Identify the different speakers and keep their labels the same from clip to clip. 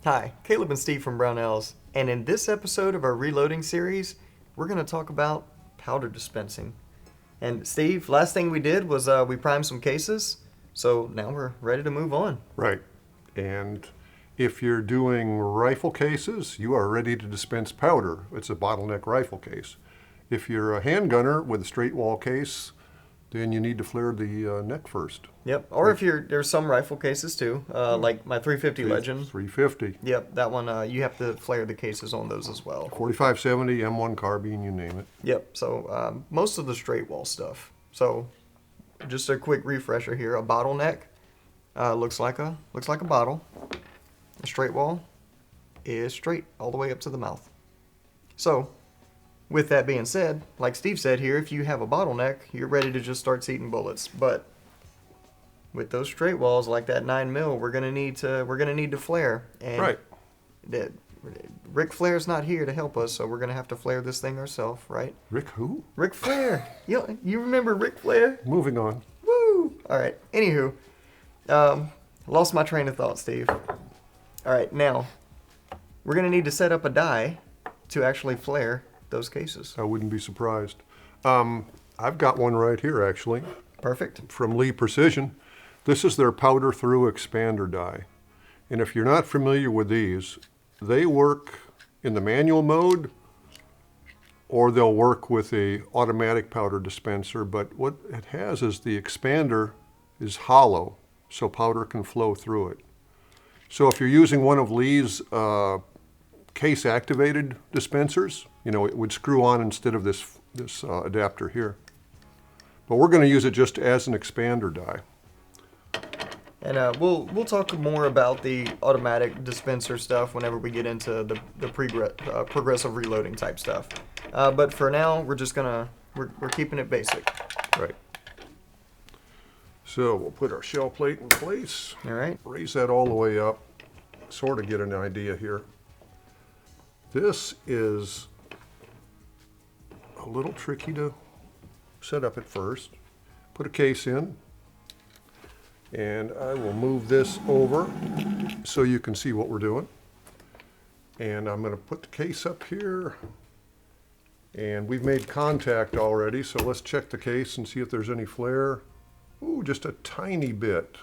Speaker 1: Hi, Caleb and Steve from Brownells, and in this episode of our reloading series, we're going to talk about powder dispensing. And Steve, last thing we did was we primed some cases, so now we're ready to move on.
Speaker 2: Right. And if you're doing rifle cases, you are ready to dispense powder. It's a bottleneck rifle case. If you're a handgunner with a straight wall case, then you need to flare the neck first.
Speaker 1: Yep, or if there's some rifle cases too, like my 350 Legend.
Speaker 2: 350.
Speaker 1: Yep, that one, you have to flare the cases on those as well.
Speaker 2: 4570, M1 carbine, you name it.
Speaker 1: Yep, so most of the straight wall stuff. So just a quick refresher here, a bottleneck looks like a bottle. A straight wall is straight all the way up to the mouth. So with that being said, like Steve said here, if you have a bottleneck, you're ready to just start seating bullets. But with those straight walls like that 9mm, we're gonna need to flare. And
Speaker 2: Right.
Speaker 1: Ric Flair's not here to help us, so we're gonna have to flare this thing ourselves, right?
Speaker 2: Rick who?
Speaker 1: Ric Flair. You remember Ric Flair?
Speaker 2: Moving on.
Speaker 1: Woo! All right. Anywho, lost my train of thought, Steve. All right, now we're gonna need to set up a die to actually flare those cases.
Speaker 2: I wouldn't be surprised. I've got one right here, actually,
Speaker 1: Perfect.
Speaker 2: from Lee Precision. This is their powder through expander die. And if you're not familiar with these, they work in the manual mode or they'll work with a automatic powder dispenser, but what it has is the expander is hollow, so powder can flow through it. So if you're using one of Lee's case activated dispensers, it would screw on instead of this adapter here. But we're going to use it just as an expander die.
Speaker 1: And we'll talk more about the automatic dispenser stuff whenever we get into the progressive reloading type stuff. But for now, we're keeping it basic.
Speaker 2: Right. So we'll put our shell plate in place.
Speaker 1: All right.
Speaker 2: Raise that all the way up, sort of get an idea here. This is a little tricky to set up at first. Put a case in, and I will move this over so you can see what we're doing. And I'm going to put the case up here, and we've made contact already, so let's check the case and see if there's any flare. Ooh, just a tiny bit.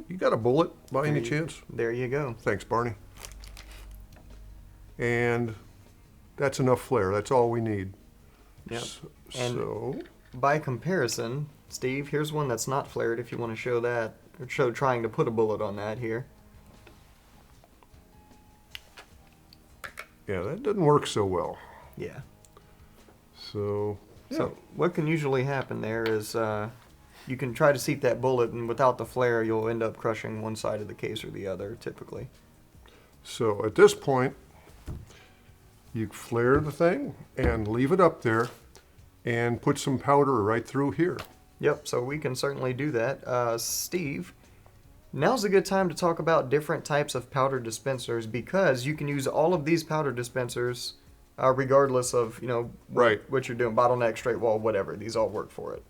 Speaker 2: You got a bullet by any chance?
Speaker 1: There you go.
Speaker 2: Thanks, Barney. And that's enough flare. That's all we need.
Speaker 1: Yep.
Speaker 2: So,
Speaker 1: By comparison, Steve, here's one that's not flared if you want to show that, or show trying to put a bullet on that here.
Speaker 2: yeah, that doesn't work so well.
Speaker 1: Yeah.
Speaker 2: So, yeah.
Speaker 1: So what can usually happen there is you can try to seat that bullet, and without the flare, you'll end up crushing one side of the case or the other, typically.
Speaker 2: So at this point, you flare the thing and leave it up there and put some powder right through here.
Speaker 1: Yep, so we can certainly do that. Steve, now's a good time to talk about different types of powder dispensers, because you can use all of these powder dispensers regardless of,
Speaker 2: Right.
Speaker 1: what you're doing, bottleneck, straight wall, whatever. These all work for it.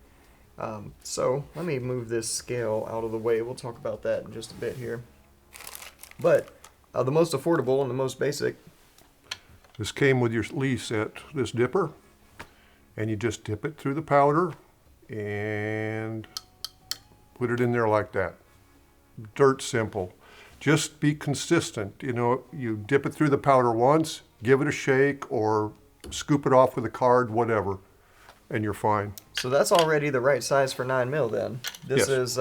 Speaker 1: So let me move this scale out of the way. We'll talk about that in just a bit here. But the most affordable and the most basic.
Speaker 2: This came with your lease at this dipper, and you just dip it through the powder and put it in there like that. Dirt simple. Just be consistent. You dip it through the powder once, give it a shake, or scoop it off with a card, whatever, and you're fine.
Speaker 1: So that's already the right size for 9mm then. This
Speaker 2: Yes.
Speaker 1: is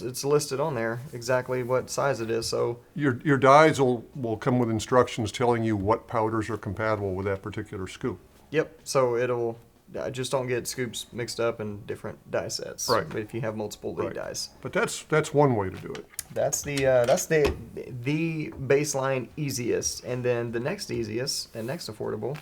Speaker 1: it's listed on there exactly what size it is. So
Speaker 2: Your dies will come with instructions telling you what powders are compatible with that particular scoop.
Speaker 1: yep, so it'll just don't get scoops mixed up in different die sets.
Speaker 2: Right.
Speaker 1: If you have multiple lead
Speaker 2: Right.
Speaker 1: dies.
Speaker 2: But that's one way to do it.
Speaker 1: That's the baseline easiest, and then the next easiest and next affordable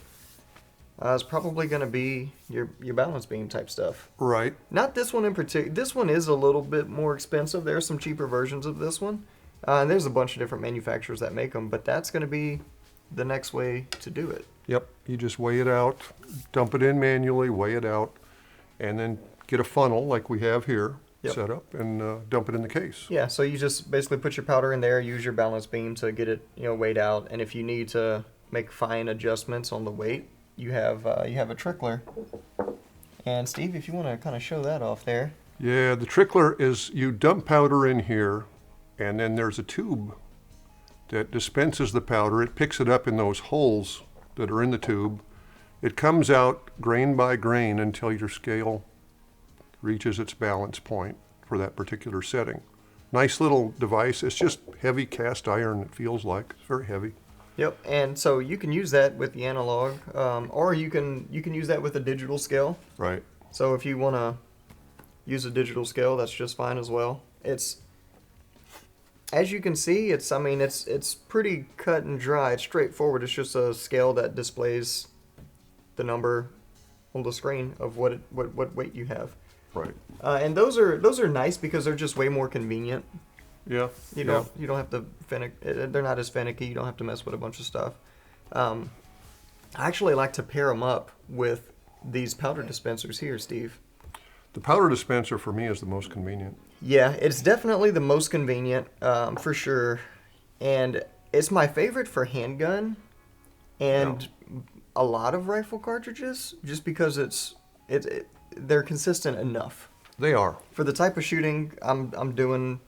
Speaker 1: is probably going to be your balance beam type stuff.
Speaker 2: Right.
Speaker 1: Not this one in particular. This one is a little bit more expensive. There are some cheaper versions of this one, and there's a bunch of different manufacturers that make them. But that's going to be the next way to do it.
Speaker 2: Yep. You just weigh it out, dump it in manually, weigh it out, and then get a funnel like we have here,
Speaker 1: Yep.
Speaker 2: set up and dump it in the case.
Speaker 1: Yeah, so you just basically put your powder in there, use your balance beam to get it, weighed out, and if you need to make fine adjustments on the weight, you have a trickler. And Steve, if you want to kind of show that off there.
Speaker 2: Yeah, the trickler is you dump powder in here, and then there's a tube that dispenses the powder. It picks it up in those holes that are in the tube. It comes out grain by grain until your scale reaches its balance point for that particular setting. Nice little device. It's just heavy cast iron, it feels like. It's very heavy.
Speaker 1: Yep, and so you can use that with the analog, or you can use that with a digital scale.
Speaker 2: Right.
Speaker 1: So if you want to use a digital scale, that's just fine as well. It's, as you can see, it's pretty cut and dry. It's straightforward. It's just a scale that displays the number on the screen of what weight you have.
Speaker 2: Right.
Speaker 1: And those are nice because they're just way more convenient.
Speaker 2: Yeah.
Speaker 1: You don't have to they're not as finicky. You don't have to mess with a bunch of stuff. I actually like to pair them up with these powder dispensers here, Steve.
Speaker 2: The powder dispenser for me is the most convenient.
Speaker 1: Yeah, it's definitely the most convenient, for sure. And it's my favorite for handgun and a lot of rifle cartridges, just because they're consistent enough.
Speaker 2: They are.
Speaker 1: For the type of shooting I'm doing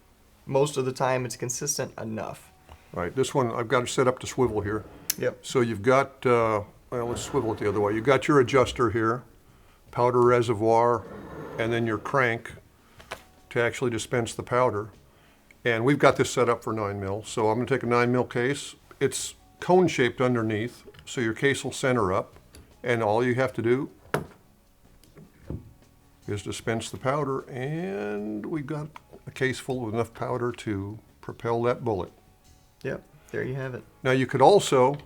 Speaker 1: most of the time, it's consistent enough.
Speaker 2: Right. This one, I've got it set up to swivel here.
Speaker 1: Yep.
Speaker 2: So you've got, well, let's swivel it the other way. You've got your adjuster here, powder reservoir, and then your crank to actually dispense the powder. And we've got this set up for 9 mil. So I'm going to take a 9 mil case. It's cone shaped underneath, so your case will center up. And all you have to do is dispense the powder, and we've got a case full with enough powder to propel that bullet.
Speaker 1: Yep, there you have it.
Speaker 2: Now you could also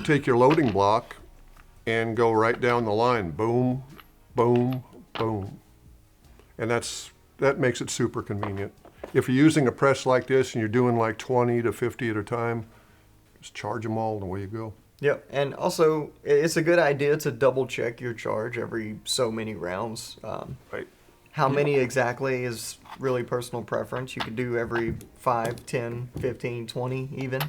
Speaker 2: take your loading block and go right down the line, boom, boom, boom. And that makes it super convenient. If you're using a press like this and you're doing like 20 to 50 at a time, just charge them all and away you go.
Speaker 1: Yep, and also it's a good idea to double check your charge every so many rounds.
Speaker 2: Right.
Speaker 1: How many exactly is really personal preference. You could do every 5, 10, 15, 20 even.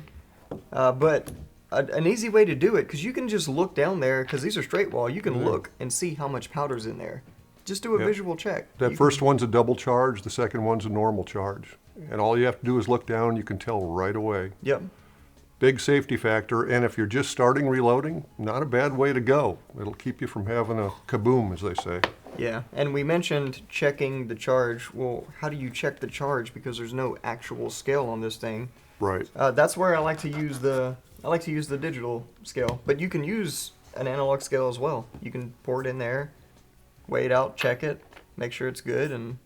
Speaker 1: But an easy way to do it, because you can just look down there, because these are straight wall, you can look and see how much powder's in there. Just do a visual check.
Speaker 2: That first one's a double charge, the second one's a normal charge. And all you have to do is look down, you can tell right away.
Speaker 1: Yep.
Speaker 2: Big safety factor, and if you're just starting reloading, not a bad way to go. It'll keep you from having a kaboom, as they say.
Speaker 1: Yeah, and we mentioned checking the charge. Well, how do you check the charge? Because there's no actual scale on this thing.
Speaker 2: Right.
Speaker 1: That's where I like to use the digital scale, but you can use an analog scale as well. You can pour it in there, weigh it out, check it, make sure it's good, and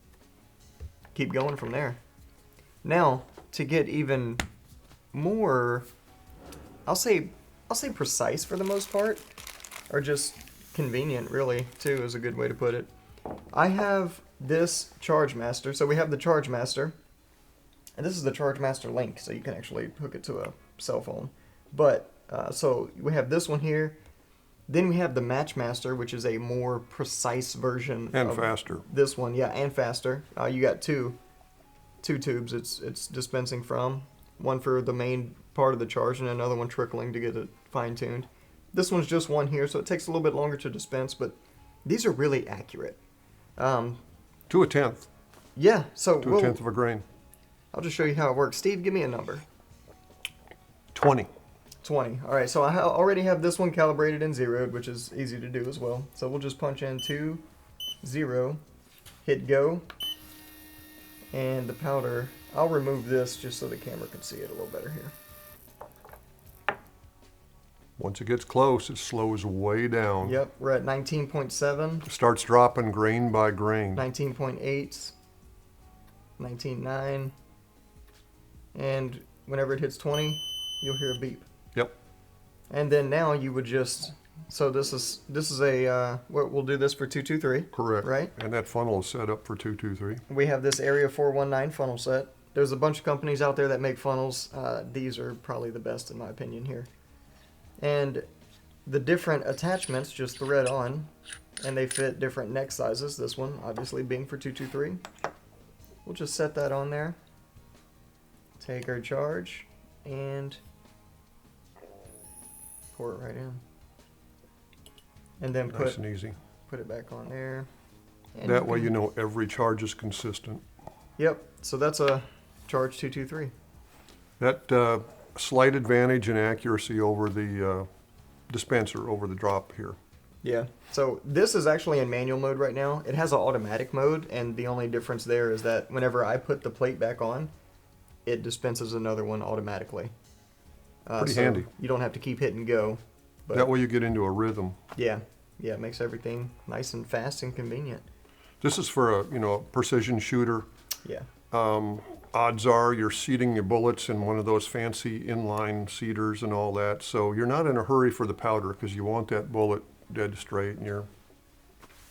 Speaker 1: keep going from there. Now, to get even more, I'll say precise for the most part, or just convenient, really, too, is a good way to put it. I have this Charge Master. So we have the Charge Master, and this is the Charge Master Link, so you can actually hook it to a cell phone. But so we have this one here. Then we have the Match Master, which is a more precise version
Speaker 2: And faster.
Speaker 1: This one, yeah, and faster. You got two tubes it's dispensing from. One for the main part of the charge and another one trickling to get it fine-tuned. This one's just one here, so it takes a little bit longer to dispense, but these are really accurate.
Speaker 2: To a tenth.
Speaker 1: Yeah, so
Speaker 2: To a tenth of a grain.
Speaker 1: I'll just show you how it works. Steve, give me a number.
Speaker 2: 20.
Speaker 1: 20. All right, so I already have this one calibrated and zeroed, which is easy to do as well. So we'll just punch in 2, 0, hit go, and the powder. I'll remove this just so the camera can see it a little better here.
Speaker 2: Once it gets close, it slows way down.
Speaker 1: Yep, we're at 19.7.
Speaker 2: Starts dropping grain by grain.
Speaker 1: 19.8, 19.9, and whenever it hits 20, you'll hear a beep.
Speaker 2: Yep.
Speaker 1: And then now you would just, so this is a, we'll do this for 223.
Speaker 2: Correct.
Speaker 1: Right?
Speaker 2: And that funnel is set up for 223.
Speaker 1: We have this Area 419 funnel set. There's a bunch of companies out there that make funnels. These are probably the best in my opinion here. And the different attachments just thread on, and they fit different neck sizes. This one obviously being for 223. we'll just set that on there. Take our charge and pour it right in. And then
Speaker 2: Nice and easy.
Speaker 1: put it back on there. And
Speaker 2: That way you know every charge is consistent.
Speaker 1: Yep, so that's a charge 223.
Speaker 2: That slight advantage in accuracy over the dispenser, over the drop here.
Speaker 1: Yeah, so this is actually in manual mode right now. It has an automatic mode, and the only difference there is that whenever I put the plate back on, it dispenses another one automatically.
Speaker 2: Pretty
Speaker 1: so
Speaker 2: handy.
Speaker 1: You don't have to keep hitting go. But
Speaker 2: That way you get into a rhythm.
Speaker 1: yeah, it makes everything nice and fast and convenient.
Speaker 2: This is for a precision shooter.
Speaker 1: Yeah.
Speaker 2: Odds are you're seating your bullets in one of those fancy inline seaters and all that, so you're not in a hurry for the powder because you want that bullet dead straight, and you're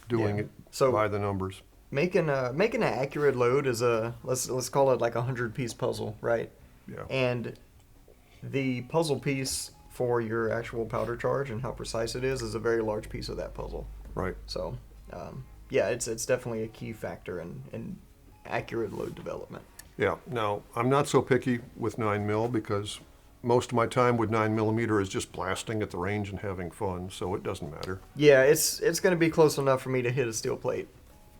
Speaker 2: doing
Speaker 1: Yeah.
Speaker 2: it
Speaker 1: So
Speaker 2: by the numbers.
Speaker 1: making an accurate load is let's call it like a 100-piece puzzle, right?
Speaker 2: Yeah.
Speaker 1: And the puzzle piece for your actual powder charge and how precise it is a very large piece of that puzzle.
Speaker 2: Right.
Speaker 1: So, yeah, it's definitely a key factor in accurate load development.
Speaker 2: Yeah. Now, I'm not so picky with 9mm because most of my time with 9mm is just blasting at the range and having fun, so it doesn't matter.
Speaker 1: Yeah, it's going to be close enough for me to hit a steel plate,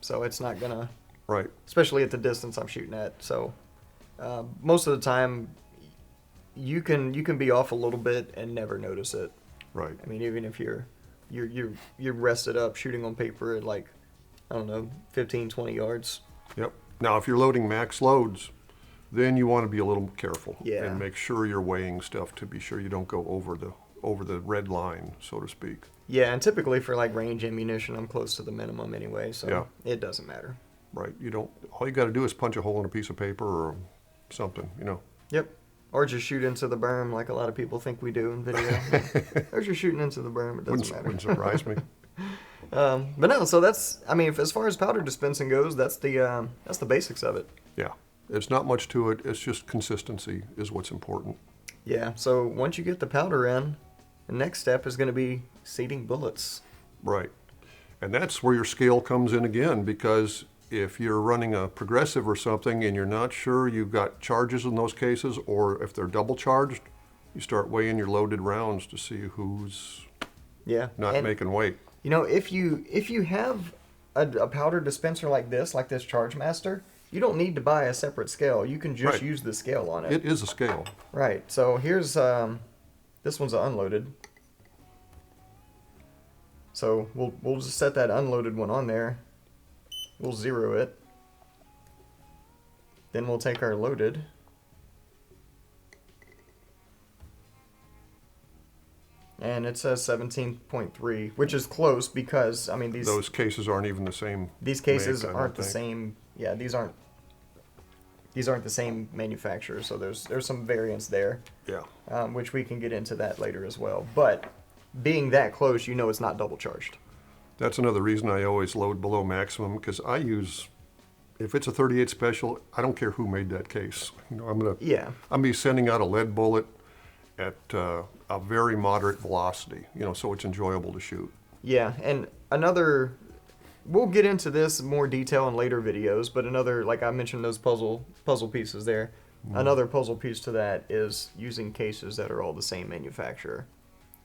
Speaker 1: so it's not going to,
Speaker 2: Right.
Speaker 1: especially at the distance I'm shooting at. So, most of the time, you can be off a little bit and never notice it.
Speaker 2: Right.
Speaker 1: I mean, even if you're rested up shooting on paper at like, I don't know, 15, 20 yards.
Speaker 2: Yep. Now, if you're loading max loads, then you want to be a little careful
Speaker 1: Yeah.
Speaker 2: and make sure you're weighing stuff to be sure you don't go over the red line, so to speak.
Speaker 1: Yeah, and typically for like range ammunition, I'm close to the minimum anyway, so
Speaker 2: Yeah.
Speaker 1: it doesn't matter.
Speaker 2: Right. All you got to do is punch a hole in a piece of paper or something,
Speaker 1: Yep. Or just shoot into the berm like a lot of people think we do in video. Or just shooting into the berm, it doesn't matter.
Speaker 2: Wouldn't surprise me.
Speaker 1: But no, so as far as powder dispensing goes, that's the basics of it.
Speaker 2: Yeah. It's not much to it. It's just consistency is what's important.
Speaker 1: Yeah, so once you get the powder in, the next step is going to be seating bullets.
Speaker 2: Right. And that's where your scale comes in again, because if you're running a progressive or something and you're not sure you've got charges in those cases, or if they're double charged, you start weighing your loaded rounds to see who's not making weight.
Speaker 1: If you have a powder dispenser like this Charge Master, you don't need to buy a separate scale. You can just
Speaker 2: Right.
Speaker 1: use the scale on it.
Speaker 2: It is a scale.
Speaker 1: Right. So here's this one's unloaded. So we'll just set that unloaded one on there. We'll zero it. Then we'll take our loaded. And it says 17.3, which is close because
Speaker 2: Those cases aren't even the same.
Speaker 1: these cases
Speaker 2: make, I don't
Speaker 1: aren't the
Speaker 2: think.
Speaker 1: same. Yeah, these aren't the same manufacturer. So there's some variance there,
Speaker 2: Yeah.
Speaker 1: which we can get into that later as well. But being that close, it's not double charged.
Speaker 2: That's another reason I always load below maximum, because if it's a 38 special, I don't care who made that case. I'm gonna be sending out a lead bullet at a very moderate velocity, so it's enjoyable to shoot.
Speaker 1: Yeah, and we'll get into this in more detail in later videos, but like I mentioned, those puzzle pieces there. Another puzzle piece to that is using cases that are all the same manufacturer.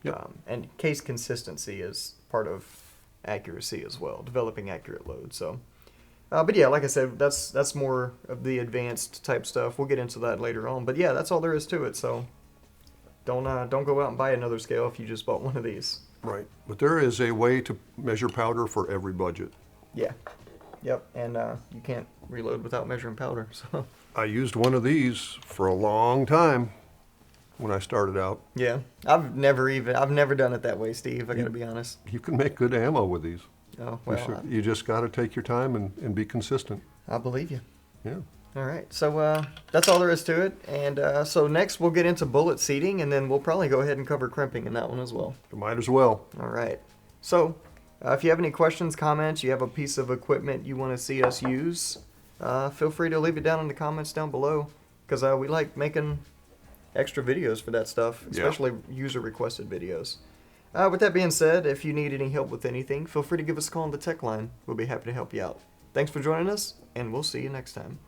Speaker 2: Yep.
Speaker 1: And case consistency is part of accuracy as well, developing accurate loads. So, but yeah, like I said, that's more of the advanced type stuff. We'll get into that later on. But yeah, that's all there is to it. So don't go out and buy another scale if you just bought one of these.
Speaker 2: Right. But there is a way to measure powder for every budget.
Speaker 1: Yeah. Yep. And you can't reload without measuring powder. So
Speaker 2: I used one of these for a long time when I started out.
Speaker 1: yeah, I've never done it that way, Steve. I gotta be honest.
Speaker 2: You can make good ammo with these.
Speaker 1: Oh well,
Speaker 2: You just got to take your time and be consistent.
Speaker 1: I believe you.
Speaker 2: Yeah.
Speaker 1: All right, so that's all there is to it. And so next we'll get into bullet seating, and then we'll probably go ahead and cover crimping in that one as well.
Speaker 2: You might as well.
Speaker 1: All right. So if you have any questions, comments, you have a piece of equipment you want to see us use, feel free to leave it down in the comments down below, because we like making extra videos for that stuff, especially user-requested videos. With that being said, if you need any help with anything, feel free to give us a call on the tech line. We'll be happy to help you out. Thanks for joining us, and we'll see you next time.